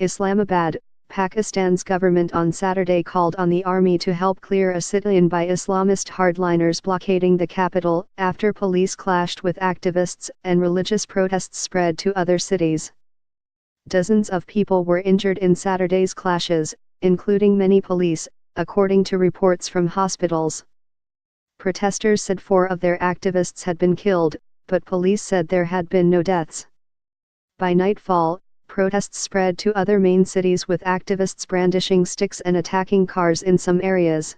Islamabad, Pakistan's government on Saturday called on the army to help clear a sit-in by Islamist hardliners blockading the capital after police clashed with activists and religious protests spread to other cities. Dozens of people were injured in Saturday's clashes, including many police, according to reports from hospitals. Protesters said 4 of their activists had been killed, but police said there had been no deaths. By nightfall, protests spread to other main cities with activists brandishing sticks and attacking cars in some areas.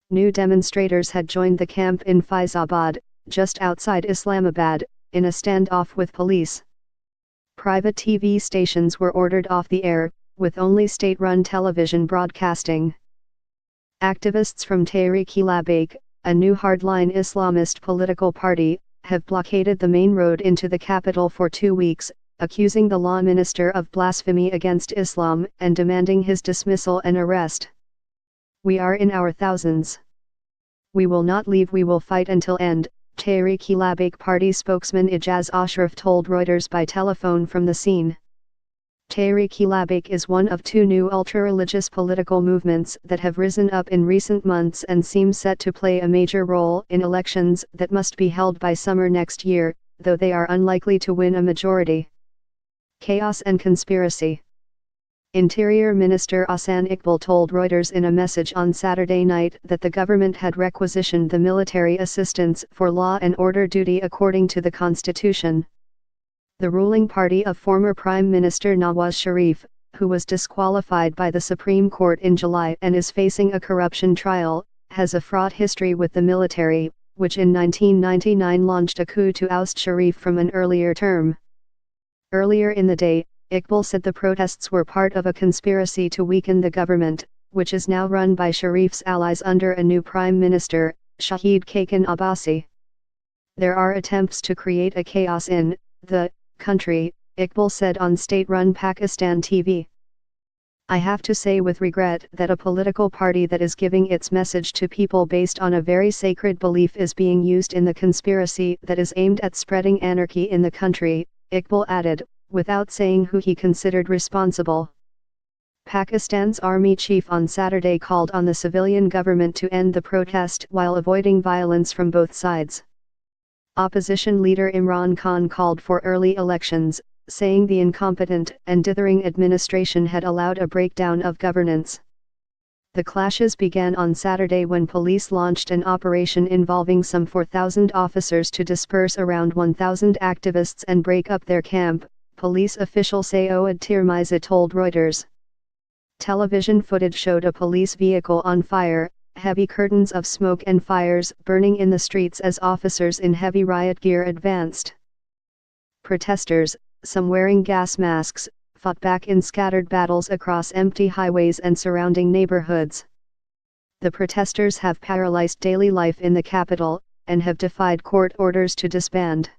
New demonstrators had joined the camp in Faizabad, just outside Islamabad, in a standoff with police. Private TV stations were ordered off the air, with only state-run television broadcasting. Activists from Tehreek-e-Labbaik, a new hardline Islamist political party, have blockaded the main road into the capital for 2 weeks, accusing the law minister of blasphemy against Islam and demanding his dismissal and arrest. "We are in our thousands. We will not leave, we will fight until end," Tehreek-e-Labbaik party spokesman Ijaz Ashraf told Reuters by telephone from the scene. Tehreek-e-Labbaik is one of 2 new ultra-religious political movements that have risen up in recent months and seem set to play a major role in elections that must be held by summer next year, though they are unlikely to win a majority. Chaos and conspiracy. Interior Minister Ahsan Iqbal told Reuters in a message on Saturday night that the government had requisitioned the military assistance for law and order duty according to the constitution. The ruling party of former Prime Minister Nawaz Sharif, who was disqualified by the Supreme Court in July and is facing a corruption trial, has a fraught history with the military, which in 1999 launched a coup to oust Sharif from an earlier term. Earlier in the day, Iqbal said the protests were part of a conspiracy to weaken the government, which is now run by Sharif's allies under a new Prime Minister, Shahid Khaqan Abbasi. "There are attempts to create a chaos in the country," Iqbal said on state-run Pakistan TV. "I have to say with regret that a political party that is giving its message to people based on a very sacred belief is being used in the conspiracy that is aimed at spreading anarchy in the country," Iqbal added, without saying who he considered responsible. Pakistan's army chief on Saturday called on the civilian government to end the protest while avoiding violence from both sides. Opposition leader Imran Khan called for early elections, saying the incompetent and dithering administration had allowed a breakdown of governance. The clashes began on Saturday when police launched an operation involving some 4,000 officers to disperse around 1,000 activists and break up their camp, police official Sayyid Tirmizi told Reuters. Television footage showed a police vehicle on fire, heavy curtains of smoke and fires burning in the streets as officers in heavy riot gear advanced. Protesters, some wearing gas masks, fought back in scattered battles across empty highways and surrounding neighborhoods. The protesters have paralyzed daily life in the capital, and have defied court orders to disband.